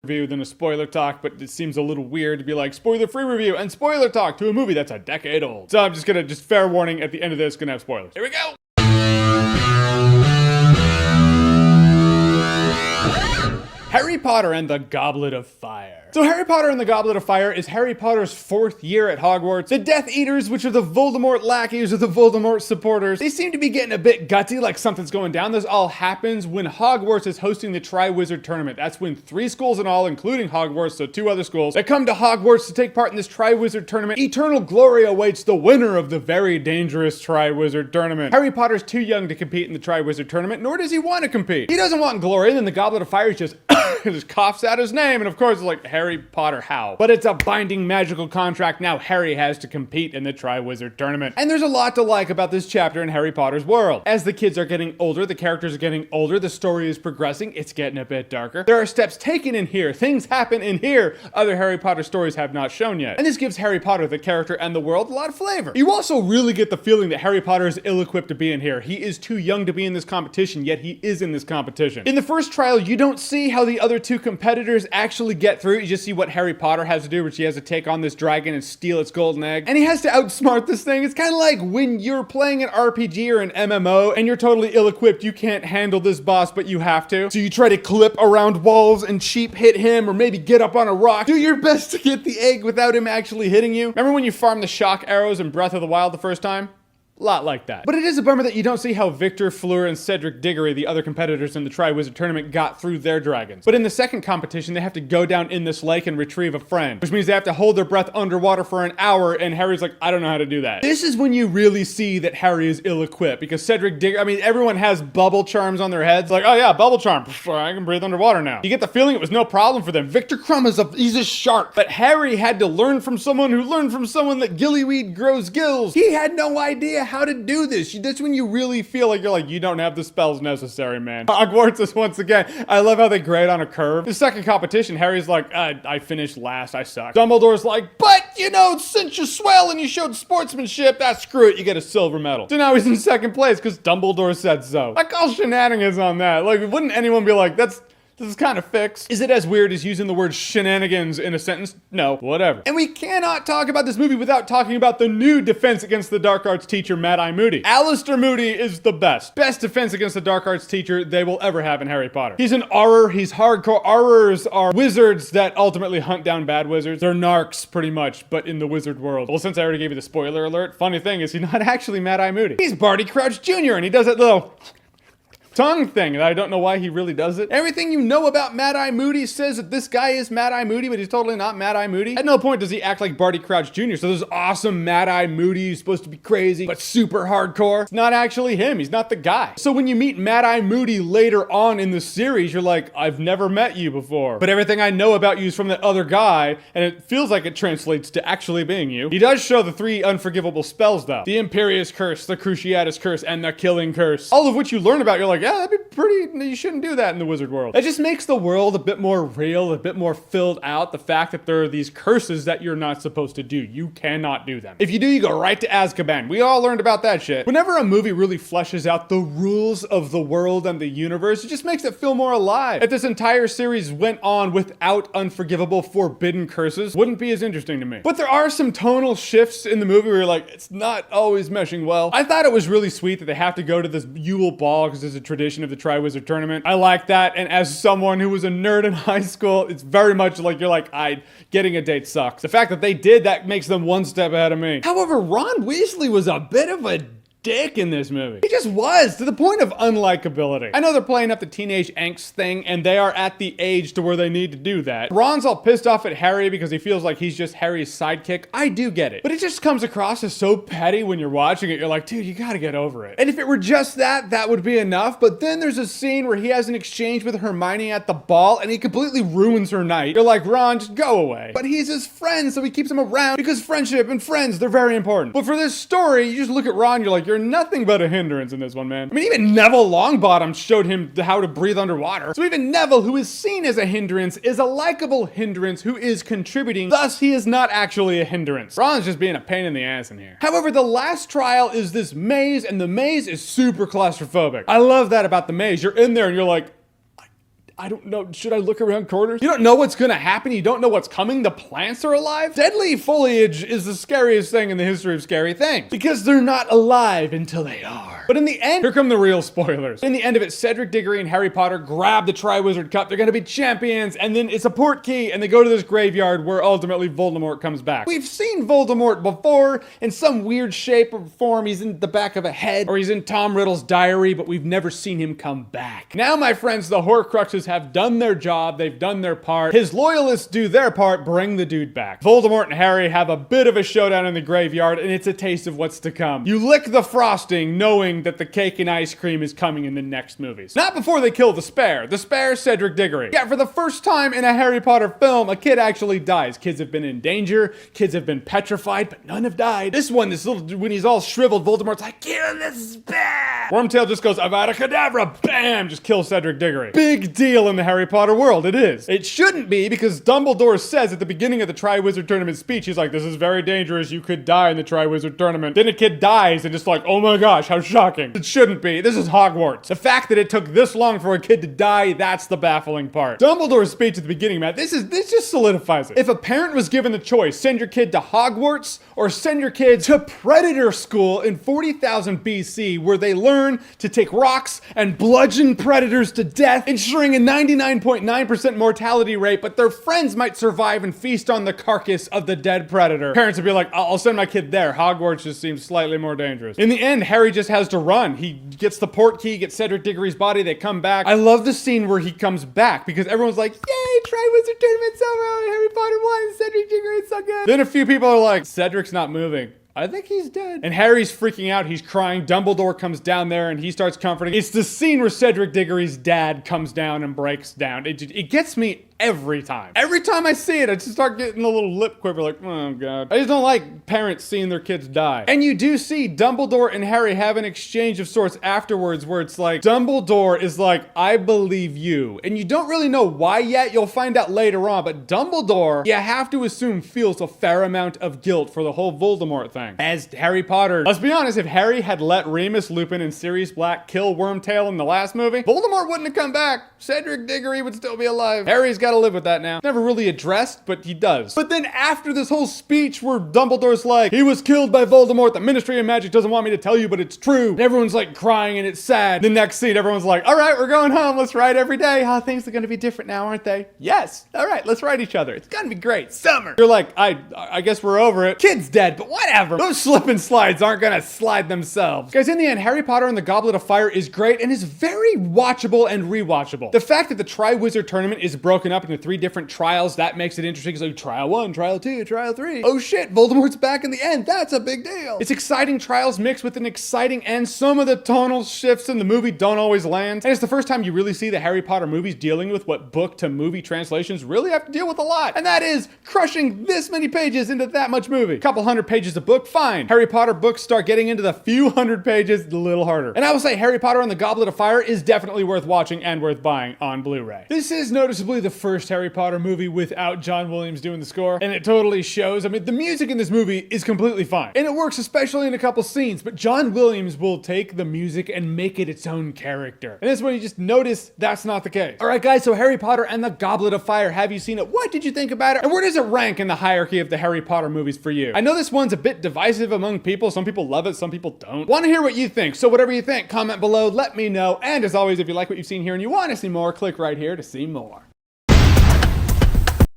review than a spoiler talk, but it seems a little weird to be like spoiler-free review and spoiler talk to a movie that's a decade old. So I'm just gonna, fair warning, at the end of this, gonna have spoilers. Here we go! Harry Potter and the Goblet of Fire. So Harry Potter and the Goblet of Fire is Harry Potter's 4th year at Hogwarts. The Death Eaters, which are the Voldemort lackeys or the Voldemort supporters, they seem to be getting a bit gutsy, like something's going down. This all happens when Hogwarts is hosting the Triwizard Tournament. That's when 3 schools in all, including Hogwarts, so 2 other schools, that come to Hogwarts to take part in this Triwizard Tournament. Eternal glory awaits the winner of the very dangerous Triwizard Tournament. Harry Potter's too young to compete in the Triwizard Tournament, nor does he want to compete. He doesn't want glory, and then the Goblet of Fire is just just coughs out his name, and of course it's like, Harry Potter how? But it's a binding magical contract. Now Harry has to compete in the Triwizard Tournament. And there's a lot to like about this chapter in Harry Potter's world. As the kids are getting older, the characters are getting older, the story is progressing, it's getting a bit darker. There are steps taken in here, things happen in here other Harry Potter stories have not shown yet. And this gives Harry Potter, the character, and the world a lot of flavor. You also really get the feeling that Harry Potter is ill-equipped to be in here. He is too young to be in this competition, yet he is in this competition. In the first trial, you don't see how the other 2 competitors actually get through. You just see what Harry Potter has to do, which he has to take on this dragon and steal its golden egg. And he has to outsmart this thing. It's kind of like when you're playing an RPG or an MMO and you're totally ill-equipped. You can't handle this boss, but you have to. So you try to clip around walls and cheap hit him, or maybe get up on a rock. Do your best to get the egg without him actually hitting you. Remember when you farmed the shock arrows in Breath of the Wild the first time? Lot like that. But it is a bummer that you don't see how Victor, Fleur, and Cedric Diggory, the other competitors in the Triwizard Tournament, got through their dragons. But in the second competition, they have to go down in this lake and retrieve a friend, which means they have to hold their breath underwater for an hour, and Harry's like, I don't know how to do that. This is when you really see that Harry is ill-equipped, because Cedric Diggory, I mean, everyone has bubble charms on their heads. Like, oh yeah, bubble charm, I can breathe underwater now. You get the feeling it was no problem for them. Victor Crumb he's a shark. But Harry had to learn from someone who learned from someone that gillyweed grows gills. He had no idea how to do this. That's when you really feel like you don't have the spells necessary, man. Hogwarts is once again, I love how they grade on a curve. The second competition, Harry's like, I finished last, I suck. Dumbledore's like, but you know, since you're swell and you showed sportsmanship, screw it, you get a silver medal. So now he's in second place because Dumbledore said so. I call shenanigans on that. Like, wouldn't anyone be like, this is kind of fixed. Is it as weird as using the word shenanigans in a sentence? No, whatever. And we cannot talk about this movie without talking about the new Defense Against the Dark Arts teacher, Mad-Eye Moody. Alistair Moody is the best. Best Defense Against the Dark Arts teacher they will ever have in Harry Potter. He's an Auror, he's hardcore. Aurors are wizards that ultimately hunt down bad wizards. They're narcs, pretty much, but in the wizard world. Well, since I already gave you the spoiler alert, funny thing is he's not actually Mad-Eye Moody. He's Barty Crouch Jr. and he does that little tongue thing, and I don't know why he really does it. Everything you know about Mad-Eye Moody says that this guy is Mad-Eye Moody, but he's totally not Mad-Eye Moody. At no point does he act like Barty Crouch Jr., so this awesome Mad-Eye Moody who's supposed to be crazy, but super hardcore. It's not actually him. He's not the guy. So when you meet Mad-Eye Moody later on in the series, you're like, I've never met you before, but everything I know about you is from that other guy, and it feels like it translates to actually being you. He does show the 3 unforgivable spells, though. The Imperious Curse, the Cruciatus Curse, and the Killing Curse. All of which you learn about, you're like, yeah, that'd be pretty, you shouldn't do that in the wizard world. It just makes the world a bit more real, a bit more filled out. The fact that there are these curses that you're not supposed to do. You cannot do them. If you do, you go right to Azkaban. We all learned about that shit. Whenever a movie really fleshes out the rules of the world and the universe, it just makes it feel more alive. If this entire series went on without unforgivable forbidden curses, wouldn't be as interesting to me. But there are some tonal shifts in the movie where you're like, it's not always meshing well. I thought it was really sweet that they have to go to this Yule Ball because there's a tradition of the Triwizard Tournament. I like that, and as someone who was a nerd in high school, it's very much like you're like, getting a date sucks. The fact that they did that makes them one step ahead of me. However, Ron Weasley was a bit of a dick in this movie. He just was, to the point of unlikability. I know they're playing up the teenage angst thing, and they are at the age to where they need to do that. Ron's all pissed off at Harry because he feels like he's just Harry's sidekick. I do get it. But it just comes across as so petty when you're watching it. You're like, dude, you gotta get over it. And if it were just that, that would be enough. But then there's a scene where he has an exchange with Hermione at the ball, and he completely ruins her night. You're like, Ron, just go away. But he's his friend, so he keeps him around because friendship and friends, they're very important. But for this story, you just look at Ron, you're like, you're nothing but a hindrance in this one, man. I mean, even Neville Longbottom showed him how to breathe underwater. So even Neville, who is seen as a hindrance, is a likable hindrance who is contributing. Thus, he is not actually a hindrance. Ron's just being a pain in the ass in here. However, the last trial is this maze, and the maze is super claustrophobic. I love that about the maze. You're in there and you're like, I don't know. Should I look around corners? You don't know what's gonna happen. You don't know what's coming. The plants are alive. Deadly foliage is the scariest thing in the history of scary things because they're not alive until they are. But in the end, here come the real spoilers. In the end of it, Cedric Diggory and Harry Potter grab the Triwizard Cup. They're gonna be champions, and then it's a portkey, and they go to this graveyard where ultimately Voldemort comes back. We've seen Voldemort before in some weird shape or form. He's in the back of a head, or he's in Tom Riddle's diary, but we've never seen him come back. Now, my friends, the Horcruxes have done their job. They've done their part. His loyalists do their part. Bring the dude back. Voldemort and Harry have a bit of a showdown in the graveyard, and it's a taste of what's to come. You lick the frosting knowing that the cake and ice cream is coming in the next movies. Not before they kill the Spare. The Spare, Cedric Diggory. Yeah, for the first time in a Harry Potter film, a kid actually dies. Kids have been in danger. Kids have been petrified, but none have died. This one, this little, when he's all shriveled, Voldemort's like, kill the Spare! Wormtail just goes, Avada Kedavra, bam, just kills Cedric Diggory. Big deal in the Harry Potter world, it is. It shouldn't be, because Dumbledore says at the beginning of the Triwizard Tournament speech, he's like, this is very dangerous, you could die in the Triwizard Tournament. Then a kid dies, and it's like, oh my gosh, how shocking. It shouldn't be. This is Hogwarts. The fact that it took this long for a kid to die, that's the baffling part. Dumbledore's speech at the beginning, Matt, this just solidifies it. If a parent was given the choice, send your kid to Hogwarts or send your kid to Predator School in 40,000 BC, where they learn to take rocks and bludgeon predators to death, ensuring a 99.9% mortality rate, but their friends might survive and feast on the carcass of the dead predator. Parents would be like, I'll send my kid there. Hogwarts just seems slightly more dangerous. In the end, Harry just has to run. He gets the portkey, gets Cedric Diggory's body, they come back. I love the scene where he comes back because everyone's like, yay, Triwizard Tournament's over, Harry Potter won, Cedric Diggory, it's so good. Then a few people are like, Cedric's not moving. I think he's dead. And Harry's freaking out. He's crying. Dumbledore comes down there and he starts comforting. It's the scene where Cedric Diggory's dad comes down and breaks down. It gets me every time. Every time I see it, I just start getting a little lip quiver like, oh God. I just don't like parents seeing their kids die. And you do see Dumbledore and Harry have an exchange of sorts afterwards where it's like, Dumbledore is like, I believe you. And you don't really know why yet. You'll find out later on. But Dumbledore, you have to assume, feels a fair amount of guilt for the whole Voldemort thing. As Harry Potter, let's be honest, if Harry had let Remus Lupin and Sirius Black kill Wormtail in the last movie, Voldemort wouldn't have come back. Cedric Diggory would still be alive. Harry's got to live with that now. Never really addressed, but he does. But then after this whole speech where Dumbledore's like, he was killed by Voldemort, the Ministry of Magic doesn't want me to tell you, but it's true. And everyone's like crying and it's sad. The next scene, everyone's like, all right, we're going home. Let's ride every day. How things are going to be different now, aren't they? Yes. All right, let's ride each other. It's going to be great. Summer. You're like, I guess we're over it. Kid's dead, but whatever. Those slip and slides aren't going to slide themselves. Guys, in the end, Harry Potter and the Goblet of Fire is great and is very watchable and rewatchable. The fact that the Triwizard Tournament is broken up into 3 different trials, that makes it interesting. It's like trial 1, trial 2, trial 3. Oh shit, Voldemort's back in the end. That's a big deal. It's exciting trials mixed with an exciting end. Some of the tonal shifts in the movie don't always land. And it's the first time you really see the Harry Potter movies dealing with what book to movie translations really have to deal with a lot. And that is crushing this many pages into that much movie. Couple hundred pages of book, fine. Harry Potter books start getting into the few hundred pages, a little harder. And I will say Harry Potter and the Goblet of Fire is definitely worth watching and worth buying on Blu-ray. This is noticeably the first Harry Potter movie without John Williams doing the score, and it totally shows. I mean, the music in this movie is completely fine, and it works especially in a couple scenes, but John Williams will take the music and make it its own character. And this one you just notice that's not the case. All right, guys, so Harry Potter and the Goblet of Fire, have you seen it? What did you think about it? And where does it rank in the hierarchy of the Harry Potter movies for you? I know this one's a bit divisive among people. Some people love it, some people don't. Want to hear what you think, so whatever you think, comment below, let me know. And as always, if you like what you've seen here and you want to see more, click right here to see more.